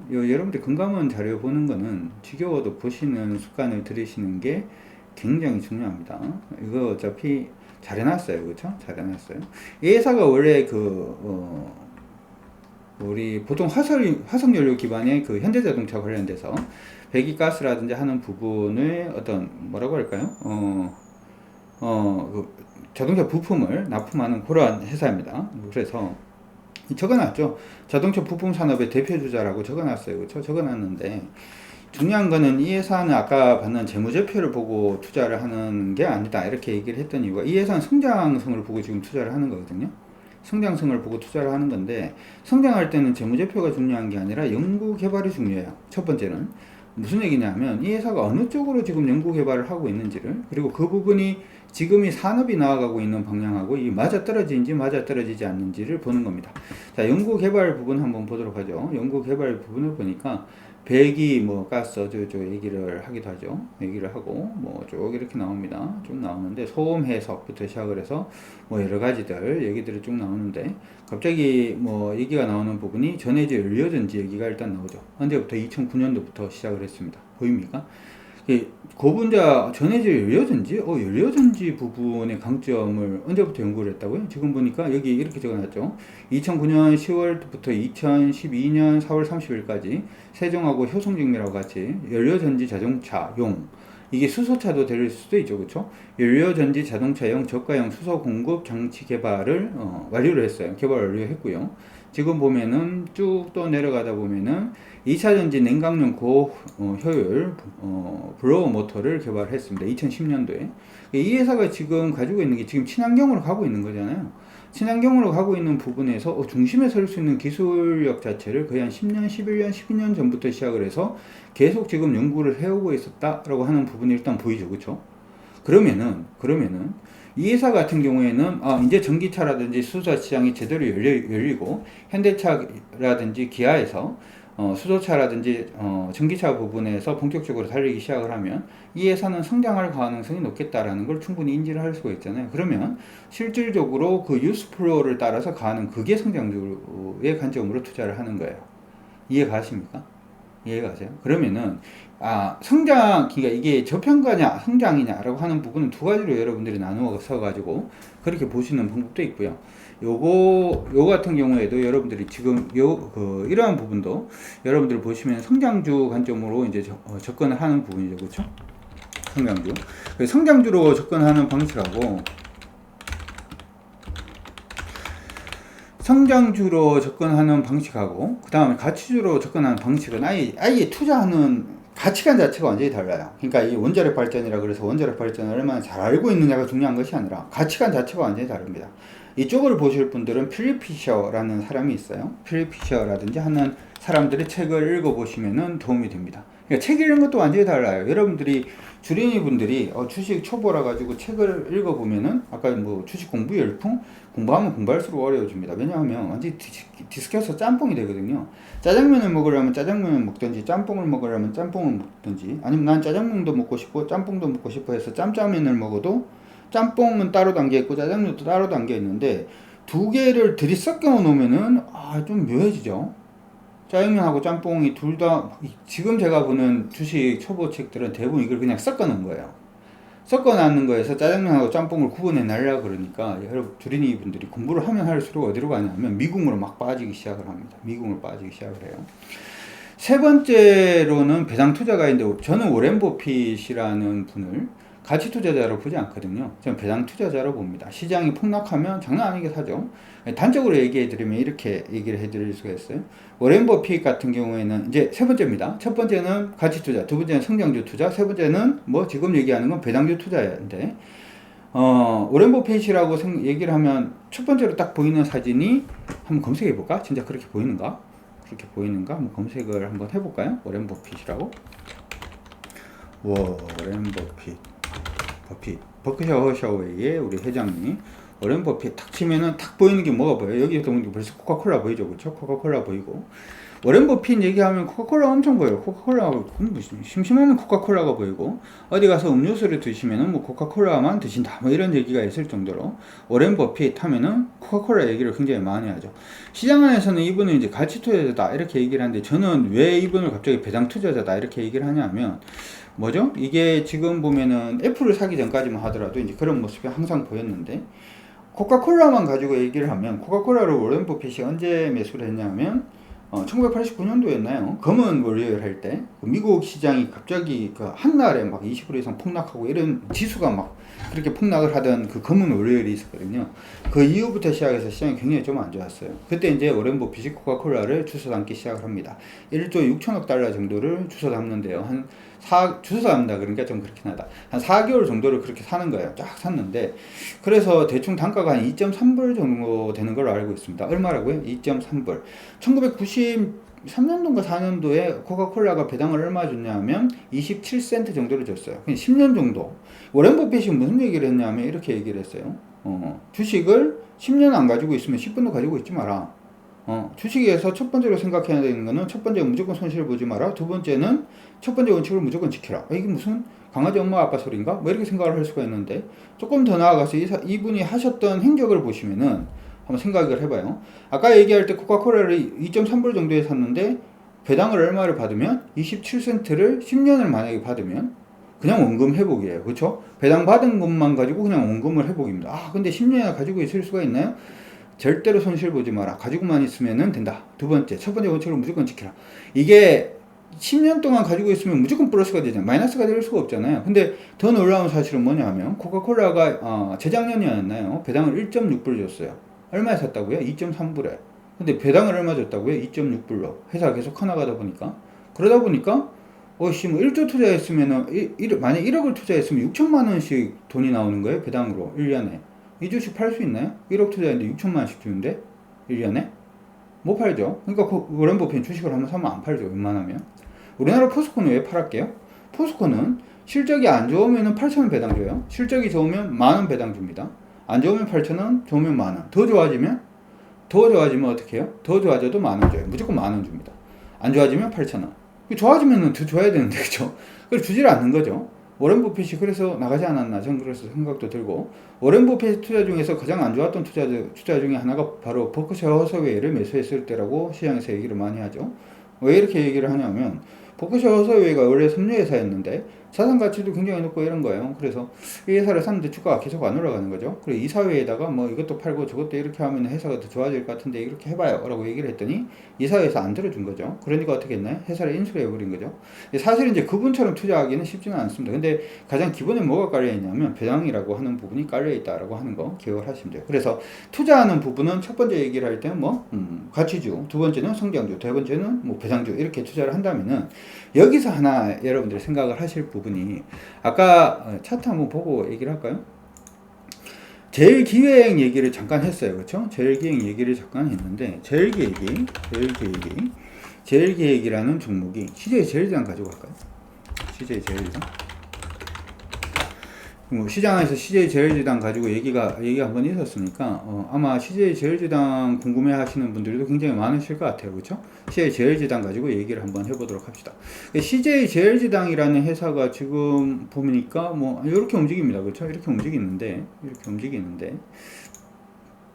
A: 여러분들 금감원 자료 보는 거는 지겨워도 보시는 습관을 들이시는 게 굉장히 중요합니다. 이거 어차피 잘 해놨어요, 그렇죠? 잘 해놨어요. 이 회사가 원래 우리 보통 화석연료 기반의 그 현대자동차 관련돼서 배기가스라든지 하는 부분을 어떤 뭐라고 할까요? 자동차 부품을 납품하는 그러한 회사입니다. 그래서 적어놨죠. 자동차 부품 산업의 대표주자라고 적어놨어요, 그렇죠? 적어놨는데. 중요한 거는 이 회사는 아까 봤는 재무제표를 보고 투자를 하는 게 아니다 이렇게 얘기를 했던 이유가, 이 회사는 성장성을 보고 지금 투자를 하는 거거든요. 성장성을 보고 투자를 하는 건데, 성장할 때는 재무제표가 중요한 게 아니라 연구개발이 중요해요. 첫 번째는 무슨 얘기냐면, 이 회사가 어느 쪽으로 지금 연구개발을 하고 있는지를, 그리고 그 부분이 지금 이 산업이 나아가고 있는 방향하고 이 맞아떨어지는지 맞아떨어지지 않는지를 보는 겁니다. 자, 연구개발 부분 한번 보도록 하죠. 연구개발 부분을 보니까 배기 뭐 가스 저 얘기를 하기도 하죠. 얘기를 하고 뭐 쭉 이렇게 나옵니다. 쭉 나오는데 소음 해석부터 시작을 해서 뭐 여러 가지들 얘기들이 쭉 나오는데 갑자기 뭐 얘기가 나오는 부분이 전해질 연료전지 얘기가 일단 나오죠. 언제부터 2009년도부터 시작을 했습니다. 보입니까? 고분자 전해질 연료전지? 연료전지 부분의 강점을 언제부터 연구를 했다고요? 지금 보니까 여기 이렇게 적어놨죠. 2009년 10월부터 2012년 4월 30일까지 세종하고 효성정밀하고 같이 연료전지 자동차용, 이게 수소차도 될 수도 있죠, 그렇죠? 연료전지 자동차용 저가형 수소 공급 장치 개발을 완료를 했어요. 개발 완료했고요. 지금 보면은 쭉 또 내려가다 보면은 2차전지 냉각용 고효율 블로어 모터를 개발했습니다. 2010년도에. 이 회사가 지금 가지고 있는 게 지금 친환경으로 가고 있는 거잖아요. 친환경으로 가고 있는 부분에서 중심에 설 수 있는 기술력 자체를 거의 한 10년, 11년, 12년 전부터 시작을 해서 계속 지금 연구를 해오고 있었다라고 하는 부분이 일단 보이죠. 그렇죠? 그러면은 이 회사 같은 경우에는 이제 전기차라든지 수소차 시장이 제대로 열리고 현대차라든지 기아에서 수소차라든지 전기차 부분에서 본격적으로 달리기 시작을 하면 이 회사는 성장할 가능성이 높겠다라는 걸 충분히 인지를 할 수가 있잖아요. 그러면 실질적으로 그 뉴스플로어를 따라서 가는 그게 성장주의 관점으로 투자를 하는 거예요. 이해가 가십니까? 이해가 가세요? 그러면은 성장, 그러니까 이게 저평가냐 성장이냐라고 하는 부분은 두 가지로 여러분들이 나누어서 가지고 그렇게 보시는 방법도 있고요. 요거 같은 경우에도 여러분들이 지금 이러한 부분도 여러분들 보시면 성장주 관점으로 이제 접근을 하는 부분이죠, 그렇죠? 성장주. 성장주로 접근하는 방식하고 성장주로 접근하는 방식하고 그 다음에 가치주로 접근하는 방식은 아예 투자하는 가치관 자체가 완전히 달라요. 그러니까 이 원자력 발전이라 그래서 원자력 발전을 얼마나 잘 알고 있느냐가 중요한 것이 아니라 가치관 자체가 완전히 다릅니다. 이쪽을 보실 분들은 필립 피셔라는 사람이 있어요. 필립 피셔라든지 하는 사람들의 책을 읽어보시면 도움이 됩니다. 그러니까 책 읽는 것도 완전히 달라요. 여러분들이 주린이 분들이 주식 초보라 가지고 책을 읽어보면은 아까 뭐 주식 공부 열풍 공부하면 공부할수록 어려워집니다. 왜냐하면 완전히 디스켜서 짬뽕이 되거든요. 짜장면을 먹으려면 짜장면을 먹든지 짬뽕을 먹으려면 짬뽕을 먹든지 아니면 난 짜장면도 먹고 싶고 짬뽕도 먹고 싶어 해서 짬짜면을 먹어도 짬뽕은 따로 담겨 있고 짜장면도 따로 담겨 있는데 두 개를 들이섞여 놓으면은 좀 묘해지죠. 짜장면하고 짬뽕이 둘 다 지금 제가 보는 주식 초보 책들은 대부분 이걸 그냥 섞어 놓은 거예요. 섞어 놨는 거에서 짜장면하고 짬뽕을 구분해 내려고 그러니까 여러분 주린이 분들이 공부를 하면 할수록 어디로 가냐면 미궁으로 막 빠지기 시작을 합니다. 미궁으로 빠지기 시작을 해요. 세 번째로는 배당 투자가인데 저는 오렌 버핏이라는 분을 가치 투자자로 보지 않거든요. 저는 배당 투자자로 봅니다. 시장이 폭락하면 장난 아니게 사죠. 단적으로 얘기해 드리면 이렇게 얘기를 해 드릴 수가 있어요. 오렌 버핏 같은 경우에는 이제 세 번째입니다. 첫 번째는 가치 투자, 두 번째는 성장주 투자, 세 번째는 뭐 지금 얘기하는 건 배당주 투자인데 오렌 버핏이라고 얘기를 하면 첫 번째로 딱 보이는 사진이 한번 검색해 볼까? 진짜 그렇게 보이는가? 그렇게 보이는가? 한번 검색을 한번 해볼까요? 오렌 버핏이라고. 오렌 버핏. 버크셔워의 우리 회장님. 오렌 버핏 탁 치면은 탁 보이는 게 뭐가 보여요? 여기 보면 벌써 코카콜라 보이죠, 그렇죠? 코카콜라 보이고. 오렌 버핏 얘기하면 코카콜라 엄청 보여요. 코카콜라 심심하면 코카콜라가 보이고 어디 가서 음료수를 드시면은 뭐 코카콜라만 드신다 뭐 이런 얘기가 있을 정도로 오렌 버핏 하면은 코카콜라 얘기를 굉장히 많이 하죠. 시장 안에서는 이분은 이제 가치 투자자다 이렇게 얘기를 하는데 저는 왜 이분을 갑자기 배당 투자자다 이렇게 얘기를 하냐면 뭐죠? 이게 지금 보면은 애플을 사기 전까지만 하더라도 이제 그런 모습이 항상 보였는데 코카콜라만 가지고 얘기를 하면 코카콜라를 오렌 버핏이 언제 매수를 했냐면 1989년도였나요? 검은 월요일 할 때 미국 시장이 갑자기 그 한날에 막 20% 이상 폭락하고 이런 지수가 막 그렇게 폭락을 하던 그 검은 월요일이 있었거든요. 그 이후부터 시작해서 시장이 굉장히 좀 안 좋았어요. 그때 이제 오렌 버핏이 코카콜라를 주워 담기 시작을 합니다. 1조 6천억 달러 정도를 주워 담는데요. 주워 담는다 그러니까 좀 그렇긴 하다. 한 4개월 정도를 그렇게 사는 거예요. 쫙 샀는데 그래서 대충 단가가 한 2.3불 정도 되는 걸로 알고 있습니다. 얼마라고요? 2.3불. 1993년도인가 4년도에 코카콜라가 배당을 얼마 줬냐면 27센트 정도를 줬어요. 그냥 10년 정도. 오렌 버핏이 무슨 얘기를 했냐면 이렇게 얘기를 했어요. 주식을 10년 안 가지고 있으면 10분도 가지고 있지 마라. 주식에서 첫 번째로 생각해야 되는 거는 첫 번째 무조건 손실을 보지 마라. 두 번째는 첫 번째 원칙을 무조건 지켜라. 이게 무슨 강아지 엄마 아빠 소리인가? 뭐 이렇게 생각을 할 수가 있는데 조금 더 나아가서 이분이 하셨던 행적을 보시면은 한번 생각을 해봐요. 아까 얘기할 때 코카콜라를 2.3불 정도에 샀는데 배당을 얼마를 받으면 27센트를 10년을 만약에 받으면 그냥 원금 회복이에요. 그렇죠? 배당 받은 것만 가지고 그냥 원금을 회복입니다. 근데 10년이나 가지고 있을 수가 있나요? 절대로 손실 보지 마라. 가지고만 있으면 된다. 두 번째, 첫 번째 원칙을 무조건 지켜라. 이게 10년 동안 가지고 있으면 무조건 플러스가 되잖아요. 마이너스가 될 수가 없잖아요. 근데 더 놀라운 사실은 뭐냐 하면 코카콜라가 재작년이었나요? 배당을 1.6불 줬어요. 얼마에 샀다고요? 2.3불에. 근데 배당을 얼마 줬다고요? 2.6불로. 회사가 계속 커나가다 보니까. 그러다 보니까 뭐 1조 투자했으면은 만약 1억을 투자했으면 6천만 원씩 돈이 나오는 거예요. 배당으로 1년에. 이 주식 팔 수 있나요? 1억 투자했는데 6천만 원씩 주는데 1년에? 못 팔죠. 그러니까 워런 버핏 주식을 한번 사면 안 팔죠. 웬만하면. 우리나라 포스코는 왜 팔았게요? 포스코는 실적이 안 좋으면 8,000원 배당 줘요. 실적이 좋으면 만원 배당 줍니다. 안 좋으면 8,000원, 좋으면 만원. 더 좋아지면 어떻게 해요? 더 좋아져도 만원 줘요. 무조건 만원 줍니다. 안 좋아지면 8,000원. 좋아지면 더 줘야 되는데, 그죠? 그걸 주질 않는 거죠. 워런 버핏이 그래서 나가지 않았나, 저는 그래서 생각도 들고, 워런 버핏 투자 중에서 가장 안 좋았던 투자 중에 하나가 바로 버크셔 허서웨이를 매수했을 때라고 시장에서 얘기를 많이 하죠. 왜 이렇게 얘기를 하냐면, 버크셔 허서웨이가 원래 섬유회사였는데 자산 가치도 굉장히 높고 이런 거예요. 그래서 이 회사를 샀는데 주가가 계속 안 올라가는 거죠. 그리고 이 사회에다가 뭐 이것도 팔고 저것도 이렇게 하면 회사가 더 좋아질 것 같은데 이렇게 해봐요 라고 얘기를 했더니 이 사회에서 안 들어준 거죠. 그러니까 어떻게 했나요? 회사를 인수를 해버린 거죠. 사실 이제 그분처럼 투자하기는 쉽지는 않습니다. 근데 가장 기본에 뭐가 깔려있냐면 배당이라고 하는 부분이 깔려있다라고 하는 거 기억을 하시면 돼요. 그래서 투자하는 부분은 첫 번째 얘기를 할 때는 뭐 가치주, 두 번째는 성장주, 세 번째는 뭐 배당주 이렇게 투자를 한다면은 여기서 하나 여러분들이 생각을 하실 부분이 아까 차트 한번 보고 얘기를 할까요? 제일기획 얘기를 잠깐 했어요. 그렇죠? 제일기획 얘기를 잠깐 했는데 제일기획이라는 종목이 CJ 제일지당 가지고 갈까요? CJ 제일지당 뭐 시장에서 CJ 제일지당 가지고 얘기 한번 있었으니까 아마 CJ 제일지당 궁금해 하시는 분들도 굉장히 많으실 것 같아요. 그렇죠? CJ 제일지당 가지고 얘기를 한번 해보도록 합시다. CJ 제일지당이라는 회사가 지금 보니까 뭐 이렇게 움직입니다. 그렇죠? 이렇게 움직이는데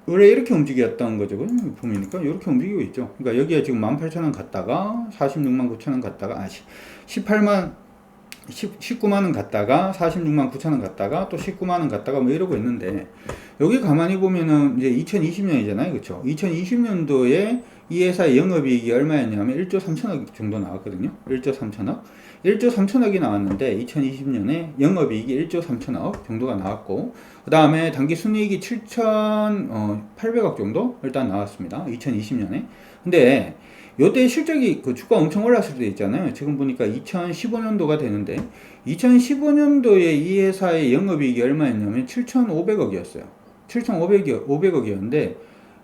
A: 원래 이렇게 움직였던 거죠. 보니까 이렇게 움직이고 있죠. 그러니까 여기에 지금 18,000원 갔다가 46만 9천원 갔다가 19만원 갔다가 46만 9천원 갔다가 또 19만원 갔다가 뭐 이러고 있는데 여기 가만히 보면은 이제 2020년이잖아요. 그쵸? 2020년도에 이 회사의 영업이익이 얼마였냐면 1조 3천억 정도 나왔거든요. 1조 3천억. 1조 3천억이 나왔는데 2020년에 영업이익이 1조 3천억 정도가 나왔고 그 다음에 당기순이익이 7,800억 정도 일단 나왔습니다. 2020년에. 근데 요때 실적이 그 주가 엄청 올랐을 때 있잖아요. 지금 보니까 2015년도가 되는데 2015년도에 이 회사의 영업이익이 얼마였냐면 7,500억이었어요. 7,500억이었는데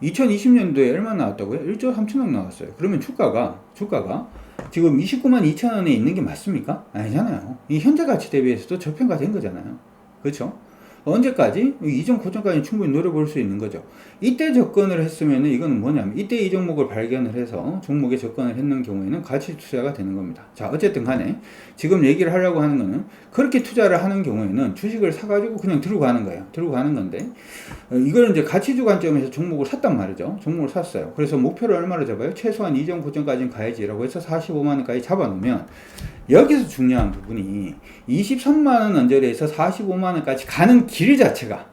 A: 2020년도에 얼마 나왔다고요? 1조 3천억 나왔어요. 그러면 주가가 지금 29만 2천원에 있는 게 맞습니까? 아니잖아요. 이 현재 가치 대비해서도 저평가된 거잖아요. 그렇죠? 언제까지? 이전 고점까지 충분히 노려볼 수 있는 거죠. 이때 접근을 했으면 이거는 뭐냐면 이때 이 종목을 발견을 해서 종목에 접근을 했는 경우에는 가치 투자가 되는 겁니다. 자, 어쨌든 간에 지금 얘기를 하려고 하는 거는 그렇게 투자를 하는 경우에는 주식을 사가지고 그냥 들고 가는 거예요. 들고 가는 건데 이걸 이제 가치주 관점에서 종목을 샀단 말이죠. 종목을 샀어요. 그래서 목표를 얼마로 잡아요? 최소한 이전 고점까지는 가야지라고 해서 45만원까지 잡아놓으면 여기서 중요한 부분이 23만원 언저리에서 45만원까지 가는 길 자체가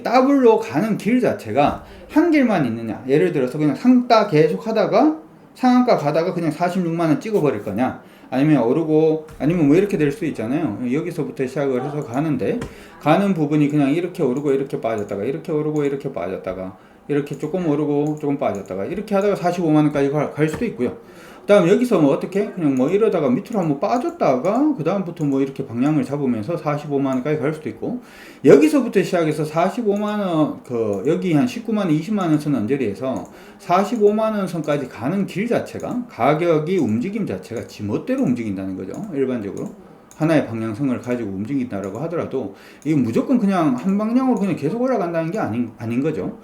A: 더블로 가는 길 자체가 한 길만 있느냐. 예를 들어서 그냥 상따 계속 하다가 상한가 가다가 그냥 46만원 찍어버릴 거냐, 아니면 오르고 아니면 뭐 이렇게 될 수 있잖아요. 여기서부터 시작을 해서 가는 부분이 그냥 이렇게 오르고 이렇게 빠졌다가 이렇게 오르고 이렇게 빠졌다가 이렇게 조금 오르고 조금 빠졌다가 이렇게 하다가 45만원까지 갈 수도 있고요. 그 다음 여기서 뭐 어떻게 그냥 뭐 이러다가 밑으로 한번 빠졌다가 그 다음부터 뭐 이렇게 방향을 잡으면서 45만원까지 갈 수도 있고, 여기서부터 시작해서 45만원 여기 한 19만원 20만원 선 언저리에서 45만원 선까지 가는 길 자체가, 가격이 움직임 자체가 지멋대로 움직인다는 거죠. 일반적으로 하나의 방향성을 가지고 움직인다라고 하더라도 이게 무조건 그냥 한 방향으로 그냥 계속 올라간다는 게 아닌 거죠.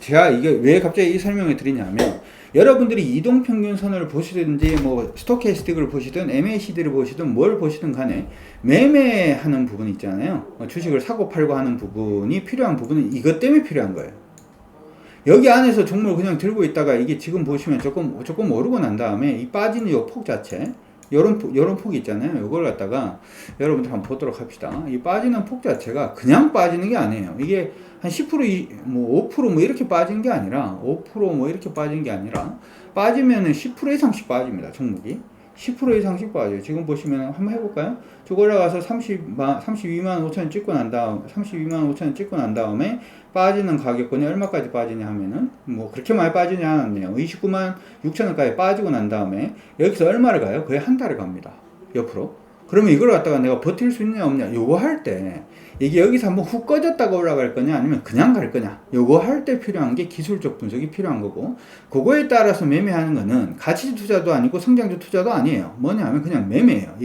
A: 제가 이게 왜 갑자기 이 설명을 드리냐면, 여러분들이 이동평균선을 보시든지 뭐 스토캐스틱을 보시든 MACD를 보시든 뭘 보시든 간에 매매하는 부분 있잖아요. 주식을 사고 팔고 하는 부분이 필요한 부분은 이것 때문에 필요한 거예요. 여기 안에서 종목을 그냥 들고 있다가 이게 지금 보시면 조금 오르고 난 다음에 이 빠지는 이 폭 자체, 요런 폭이 있잖아요. 이걸 갖다가 여러분들 한번 보도록 합시다. 이 빠지는 폭 자체가 그냥 빠지는 게 아니에요. 이게 한 10%, 뭐 5% 이렇게 빠지는 게 아니라 5% 이렇게 빠지는 게 아니라 빠지면은 10% 이상씩 빠집니다. 종목이 10% 이상씩 빠져요. 지금 보시면 한번 해볼까요? 쭉 올라가서 32만 5천 찍고 난 다음 32만 5천 찍고 난 다음에 빠지는 가격권이 얼마까지 빠지냐 하면은 뭐 그렇게 많이 빠지지 않았네요. 29만 6천 원까지 빠지고 난 다음에 여기서 얼마를 가요? 거의 한 달을 갑니다. 옆으로. 그러면 이걸 갖다가 내가 버틸 수 있냐 없냐, 요거 할 때 이게 여기서 한번 훅 꺼졌다가 올라갈 거냐 아니면 그냥 갈 거냐, 요거 할 때 필요한 게 기술적 분석이 필요한 거고, 그거에 따라서 매매하는 거는 가치 투자도 아니고 성장주 투자도 아니에요. 뭐냐 하면 그냥 매매예요.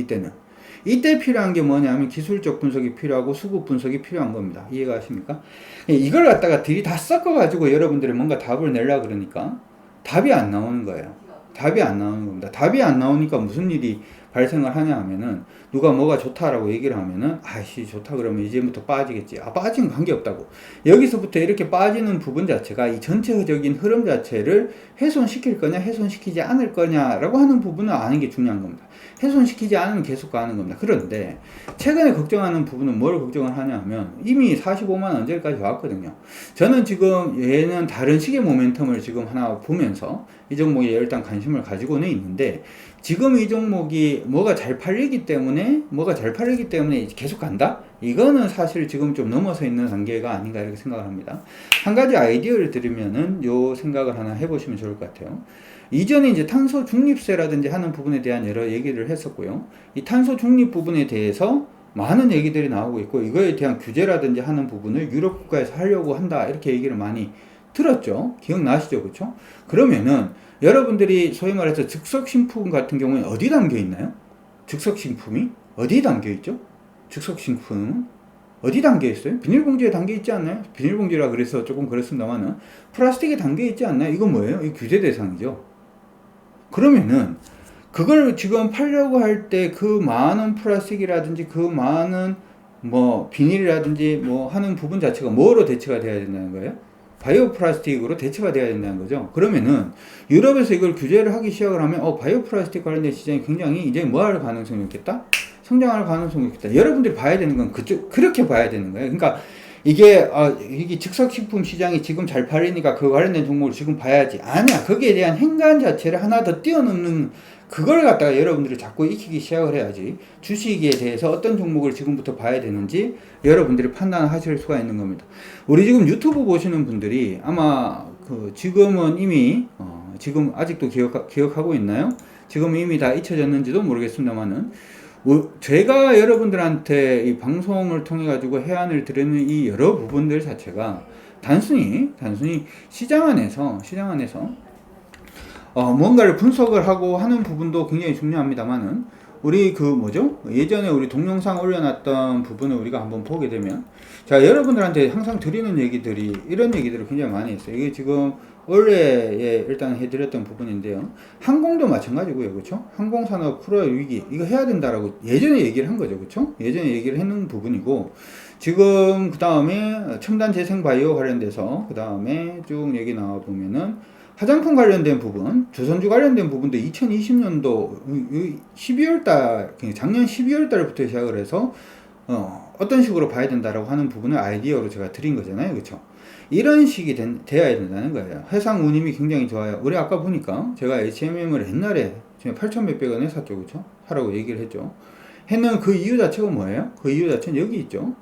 A: 이때 필요한 게 뭐냐 하면 기술적 분석이 필요하고 수급 분석이 필요한 겁니다. 이해가 가십니까? 이걸 갖다가 들이 다 섞어 가지고 여러분들이 뭔가 답을 내려고 그러니까 답이 안 나오는 거예요. 답이 안 나오는 겁니다. 답이 안 나오니까 무슨 일이 발생을 하냐 하면은, 누가 뭐가 좋다라고 얘기를 하면은 아이씨 좋다 그러면 이제부터 빠지겠지. 빠지면 관계없다고. 여기서부터 이렇게 빠지는 부분 자체가 이 전체적인 흐름 자체를 훼손시킬 거냐 훼손시키지 않을 거냐라고 하는 부분을 아는 게 중요한 겁니다. 훼손시키지 않으면 계속 가는 겁니다. 그런데 최근에 걱정하는 부분은 뭘 걱정을 하냐 하면, 이미 45만 언제까지 왔거든요. 저는 지금 얘는 다른 식의 모멘텀을 지금 하나 보면서 이 종목에 일단 관심을 가지고는 있는데, 지금 이 종목이 뭐가 잘 팔리기 때문에 계속 간다? 이거는 사실 지금 좀 넘어서 있는 단계가 아닌가 이렇게 생각을 합니다. 한 가지 아이디어를 드리면은 요 생각을 하나 해보시면 좋을 것 같아요. 이전에 이제 탄소 중립세라든지 하는 부분에 대한 여러 얘기를 했었고요. 이 탄소 중립 부분에 대해서 많은 얘기들이 나오고 있고, 이거에 대한 규제라든지 하는 부분을 유럽 국가에서 하려고 한다 이렇게 얘기를 많이 들었죠. 기억나시죠? 그렇죠? 그러면은 여러분들이 소위 말해서 즉석신품 같은 경우에 어디 담겨 있나요? 즉석신품이 어디 담겨 있죠? 즉석신품은 어디 담겨 있어요? 비닐봉지에 담겨 있지 않나요? 비닐봉지라 그래서 조금 그렇습니다만은 플라스틱에 담겨 있지 않나요? 이건 뭐예요? 이 규제 대상이죠. 그러면은 그걸 지금 팔려고 할 때 그 많은 플라스틱이라든지 그 많은 뭐 비닐이라든지 뭐 하는 부분 자체가 뭐로 대체가 돼야 된다는 거예요? 바이오 플라스틱으로 대체가 돼야 된다는 거죠. 그러면은 유럽에서 이걸 규제를 하기 시작을 하면 바이오 플라스틱 관련된 시장이 굉장히 이제 뭐 할 가능성이 있겠다? 성장할 가능성이 있겠다. 여러분들이 봐야 되는 건 그렇게 봐야 되는 거예요. 그러니까 이게 즉석식품 시장이 지금 잘 팔리니까 그 관련된 종목을 지금 봐야지. 아니야. 거기에 대한 행간 자체를 하나 더 뛰어넘는 그걸 갖다가 여러분들이 자꾸 익히기 시작을 해야지, 주식에 대해서 어떤 종목을 지금부터 봐야 되는지 여러분들이 판단을 하실 수가 있는 겁니다. 우리 지금 유튜브 보시는 분들이 아마 지금은 이미 지금 아직도 기억하고 있나요? 지금 이미 다 잊혀졌는지도 모르겠습니다만은, 제가 여러분들한테 이 방송을 통해 가지고 해안을 드리는 이 여러 부분들 자체가 단순히 시장 안에서 뭔가를 분석을 하고 하는 부분도 굉장히 중요합니다만은, 우리 예전에 우리 동영상 올려놨던 부분을 우리가 한번 보게 되면, 자, 여러분들한테 항상 드리는 얘기들이 이런 얘기들을 굉장히 많이 했어요. 이게 지금 원래에 일단 해드렸던 부분인데요. 항공도 마찬가지고요. 그렇죠? 항공산업 풀어야 위기, 이거 해야 된다라고 예전에 얘기를 한 거죠. 그렇죠? 예전에 얘기를 했는 부분이고, 지금 그 다음에 첨단 재생 바이오 관련돼서 그 다음에 쭉 얘기 나와 보면은 화장품 관련된 부분, 조선주 관련된 부분도 2020년도 12월달, 작년 12월달부터 시작을 해서 어떤 식으로 봐야 된다라고 하는 부분을 아이디어로 제가 드린 거잖아요. 그렇죠? 이런 식이 돼야 된다는 거예요. 해상 운임이 굉장히 좋아요. 우리 아까 보니까 제가 HMM을 옛날에 8천 몇백 원에 샀죠. 그렇죠? 하라고 얘기를 했죠. 했는 그 이유 자체가 뭐예요? 그 이유 자체는 여기 있죠.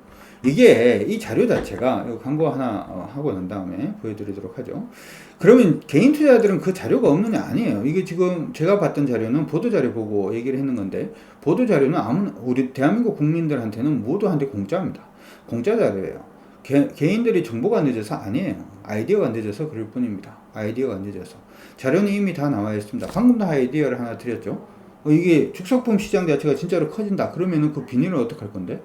A: 이게 이 자료 자체가 광고 하나 하고 난 다음에 보여드리도록 하죠. 그러면 개인 투자자들은 그 자료가 없느냐? 아니에요. 이게 지금 제가 봤던 자료는 보도자료 보고 얘기를 했는 건데, 보도자료는 우리 대한민국 국민들한테는 모두한테 공짜입니다. 공짜 자료예요. 개인들이 정보가 늦어서 아니에요. 아이디어가 늦어서 그럴 뿐입니다. 아이디어가 늦어서. 자료는 이미 다 나와 있습니다. 방금도 아이디어를 하나 드렸죠. 이게 즉석품 시장 자체가 진짜로 커진다. 그러면은 그 비닐은 어떡할 건데?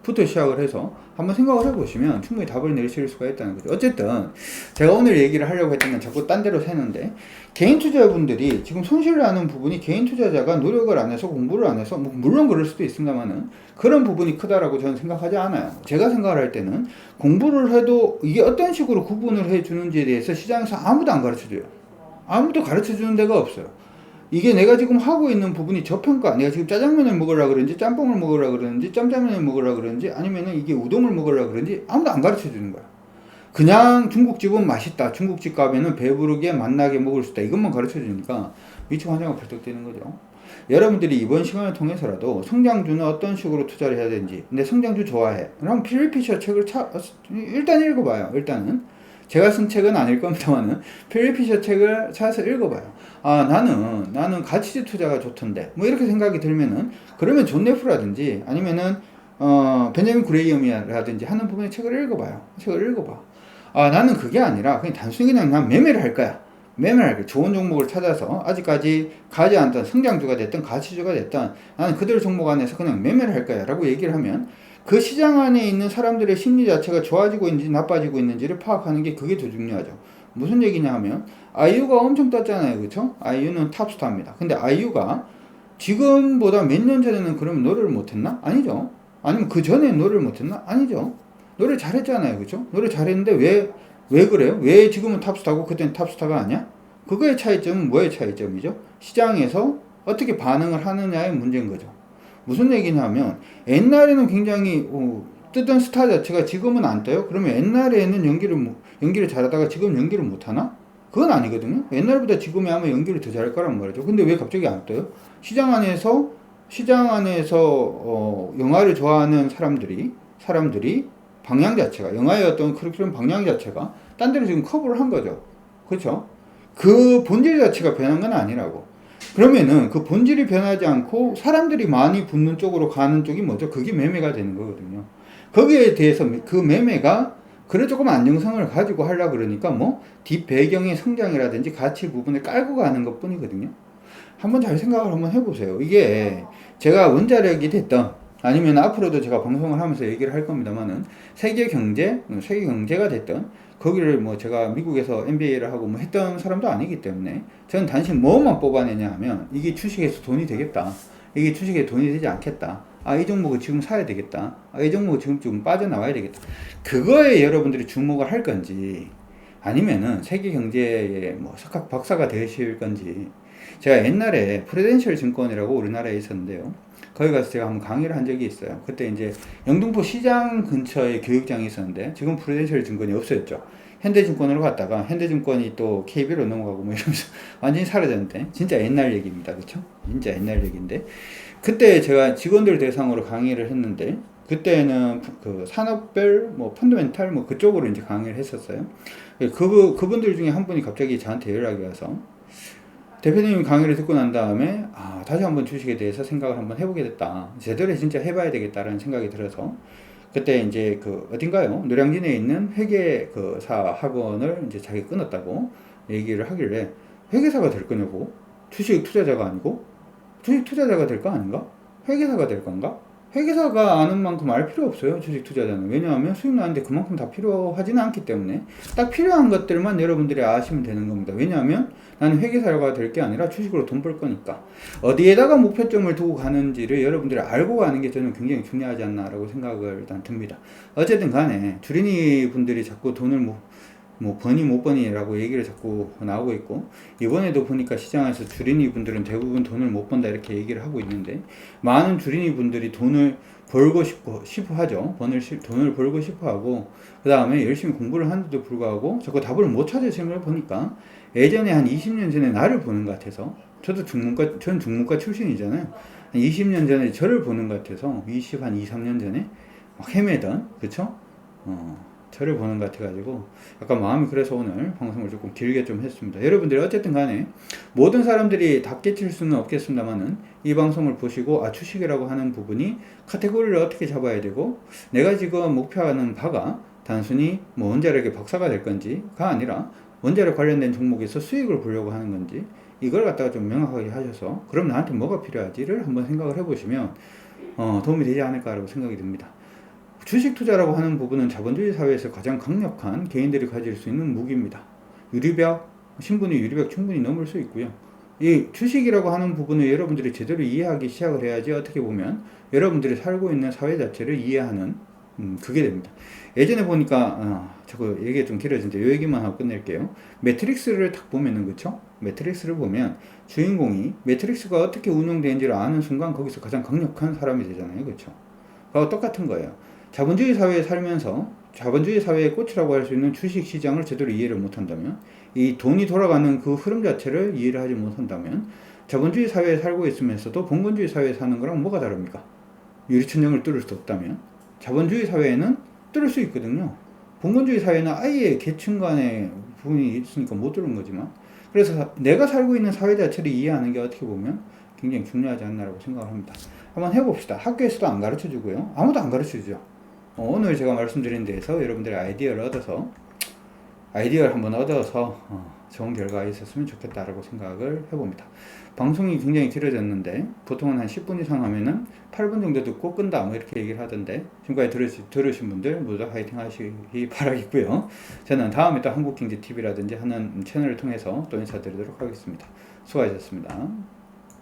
A: 부터 시작을 해서 한번 생각을 해보시면 충분히 답을 내실 수가 있다는 거죠. 어쨌든 제가 오늘 얘기를 하려고 했던 건 자꾸 딴 데로 새는데, 개인 투자분들이 지금 손실을 하는 부분이 개인 투자자가 노력을 안 해서 공부를 안 해서, 뭐 물론 그럴 수도 있습니다만은 그런 부분이 크다라고 저는 생각하지 않아요. 제가 생각을 할 때는 공부를 해도 이게 어떤 식으로 구분을 해주는지에 대해서 시장에서 아무도 안 가르쳐줘요. 아무도 가르쳐주는 데가 없어요. 이게 내가 지금 하고 있는 부분이 저평가, 내가 지금 짜장면을 먹으려고 그러는지 짬뽕을 먹으려고 그러는지 짬짜면을 먹으려고 그러는지 아니면은 이게 우동을 먹으려고 그러는지 아무도 안 가르쳐 주는 거야. 그냥 중국집은 맛있다, 중국집 가면은 배부르게 맛나게 먹을 수 있다, 이것만 가르쳐 주니까 미치고 환장을 벌떡 뛰는 거죠. 여러분들이 이번 시간을 통해서라도 성장주는 어떤 식으로 투자를 해야 되는지, 근데 성장주 좋아해, 그럼 필립 피셔 책을 일단 읽어봐요. 일단은 제가 쓴 책은 아닐 겁니다만은 필립 피셔 책을 찾아서 읽어봐요. 아, 나는 가치주 투자가 좋던데, 뭐 이렇게 생각이 들면은, 그러면 존 네프라든지 아니면은 벤자민 그레이엄이라든지 하는 부분의 책을 읽어봐요. 책을 읽어봐. 아, 나는 그게 아니라 그냥 단순히 그냥 난 매매를 할 거야. 매매를 할 거야. 좋은 종목을 찾아서 아직까지 가지 않던 성장주가 됐든 가치주가 됐든 나는 그들 종목 안에서 그냥 매매를 할 거야 라고 얘기를 하면, 그 시장 안에 있는 사람들의 심리 자체가 좋아지고 있는지 나빠지고 있는지를 파악하는 게, 그게 더 중요하죠. 무슨 얘기냐 하면, 아이유가 엄청 떴잖아요. 그쵸? 아이유는 탑스타입니다. 근데 아이유가 지금보다 몇 년 전에는 그러면 노래를 못했나? 아니죠. 아니면 그 전에 노래를 못했나? 아니죠. 노래 잘했잖아요. 그쵸? 노래 잘했는데 왜 그래요? 왜 지금은 탑스타고 그때는 탑스타가 아니야? 그거의 차이점은 뭐의 차이점이죠? 시장에서 어떻게 반응을 하느냐의 문제인 거죠. 무슨 얘기냐면, 옛날에는 굉장히 뜨던 스타 자체가 지금은 안 떠요? 그러면 옛날에는 연기를 잘하다가 지금 연기를 못하나? 그건 아니거든요. 옛날보다 지금이 아마 연기를 더 잘할 거란 말이죠. 근데 왜 갑자기 안 떠요? 시장 안에서 영화를 좋아하는 사람들이 방향 자체가, 영화의 어떤 커리큘럼 방향 자체가 딴 데로 지금 커브를 한 거죠. 그렇죠? 그 본질 자체가 변한 건 아니라고. 그러면은 그 본질이 변하지 않고 사람들이 많이 붙는 쪽으로 가는 쪽이 뭐죠? 그게 매매가 되는 거거든요. 거기에 대해서 그 매매가 그래 조금 안정성을 가지고 하려고 그러니까 뭐 뒷배경의 성장이라든지 가치 부분을 깔고 가는 것 뿐이거든요. 한번 잘 생각을 한번 해보세요. 이게 제가 원자력이 됐던, 아니면 앞으로도 제가 방송을 하면서 얘기를 할 겁니다만은, 세계 경제가 됐던, 거기를 뭐 제가 미국에서 MBA를 하고 뭐 했던 사람도 아니기 때문에 저는 단순히 뭐만 뽑아내냐 하면, 이게 주식에서 돈이 되겠다, 이게 주식에 돈이 되지 않겠다, 아, 이 종목을 지금 사야 되겠다, 아, 이 종목을 지금 빠져나와야 되겠다, 그거에 여러분들이 주목을 할 건지, 아니면은 세계 경제의 뭐 석학 박사가 되실 건지. 제가 옛날에 프루덴셜 증권이라고 우리나라에 있었는데요. 거기 가서 제가 한번 강의를 한 적이 있어요. 그때 이제 영등포 시장 근처에 교육장이 있었는데, 지금 프루덴셜 증권이 없어졌죠. 현대증권으로 갔다가 현대증권이 또 KB로 넘어가고 뭐 이러면서 완전히 사라졌는데, 진짜 옛날 얘기입니다. 그쵸? 진짜 옛날 얘기인데, 그때 제가 직원들 대상으로 강의를 했는데, 그때는 그 산업별 뭐 펀더멘탈 뭐 그쪽으로 이제 강의를 했었어요. 그분들 중에 한 분이 갑자기 저한테 연락이 와서, 대표님 강의를 듣고 난 다음에 다시 한번 주식에 대해서 생각을 한번 해보게 됐다, 제대로 진짜 해봐야 되겠다라는 생각이 들어서, 그때 이제 그 어딘가요? 노량진에 있는 회계사 학원을 이제 자기 끊었다고 얘기를 하길래, 회계사가 될 거냐고? 주식 투자자가 아니고? 주식 투자자가 될 거 아닌가? 회계사가 될 건가? 회계사가 아는 만큼 알 필요 없어요, 주식 투자자는. 왜냐하면 수익 나는데 그만큼 다 필요하지는 않기 때문에 딱 필요한 것들만 여러분들이 아시면 되는 겁니다. 왜냐하면 나는 회계사가 될 게 아니라 주식으로 돈 벌 거니까. 어디에다가 목표점을 두고 가는지를 여러분들이 알고 가는 게 저는 굉장히 중요하지 않나라고 생각을 일단 듭니다. 어쨌든 간에 주린이 분들이 자꾸 돈을 뭐 버니 못 버니라고 얘기를 자꾸 나오고 있고, 이번에도 보니까 시장에서 주린이 분들은 대부분 돈을 못 번다 이렇게 얘기를 하고 있는데, 많은 주린이 분들이 돈을 벌고 싶어 하죠. 돈을 벌고 싶어 하고, 그 다음에 열심히 공부를 하는데도 불구하고 자꾸 답을 못 찾으시는 걸 보니까, 예전에 한 20년 전에 나를 보는 것 같아서, 전 중문과 출신이잖아요. 한 20년 전에 저를 보는 것 같아서, 한 2, 3년 전에 막 헤매던, 그쵸? 저를 보는 것 같아가지고 약간 마음이 그래서 오늘 방송을 조금 길게 좀 했습니다. 여러분들이 어쨌든 간에 모든 사람들이 다 깨칠 수는 없겠습니다만은, 이 방송을 보시고 주식이라고 하는 부분이 카테고리를 어떻게 잡아야 되고, 내가 지금 목표하는 바가 단순히 뭐 원자력의 박사가 될 건지가 아니라 원자력 관련된 종목에서 수익을 보려고 하는 건지, 이걸 갖다가 좀 명확하게 하셔서 그럼 나한테 뭐가 필요하지를 한번 생각을 해보시면 도움이 되지 않을까라고 생각이 듭니다. 주식 투자라고 하는 부분은 자본주의 사회에서 가장 강력한 개인들이 가질 수 있는 무기입니다. 유리벽, 신분의 유리벽 충분히 넘을 수 있고요. 이 주식이라고 하는 부분을 여러분들이 제대로 이해하기 시작을 해야지 어떻게 보면 여러분들이 살고 있는 사회 자체를 이해하는 그게 됩니다. 예전에 보니까 저거 얘기가 좀 길어진데 이 얘기만 하고 끝낼게요. 매트릭스를 딱 보면은 그쵸? 매트릭스를 보면 주인공이 매트릭스가 어떻게 운영되는지를 아는 순간 거기서 가장 강력한 사람이 되잖아요. 그쵸? 그거 똑같은 거예요. 자본주의 사회에 살면서 자본주의 사회의 꽃이라고 할 수 있는 주식 시장을 제대로 이해를 못한다면, 이 돈이 돌아가는 그 흐름 자체를 이해를 하지 못한다면, 자본주의 사회에 살고 있으면서도 봉건주의 사회에 사는 거랑 뭐가 다릅니까? 유리천장을 뚫을 수 없다면 자본주의 사회에는 뚫을 수 있거든요. 봉건주의 사회는 아예 계층 간의 부분이 있으니까 못 뚫은 거지만, 그래서 내가 살고 있는 사회 자체를 이해하는 게 어떻게 보면 굉장히 중요하지 않나라고 생각을 합니다. 한번 해봅시다. 학교에서도 안 가르쳐 주고요. 아무도 안 가르쳐 주죠. 오늘 제가 말씀드린 데에서 여러분들의 아이디어를 한번 얻어서 좋은 결과가 있었으면 좋겠다라고 생각을 해봅니다. 방송이 굉장히 길어졌는데 보통은 한 10분 이상 하면은 8분 정도 듣고 끈다 뭐 이렇게 얘기를 하던데, 지금까지 들으신 분들 모두 화이팅 하시기 바라겠고요. 저는 다음에 또 한국경제TV라든지 하는 채널을 통해서 또 인사드리도록 하겠습니다. 수고하셨습니다.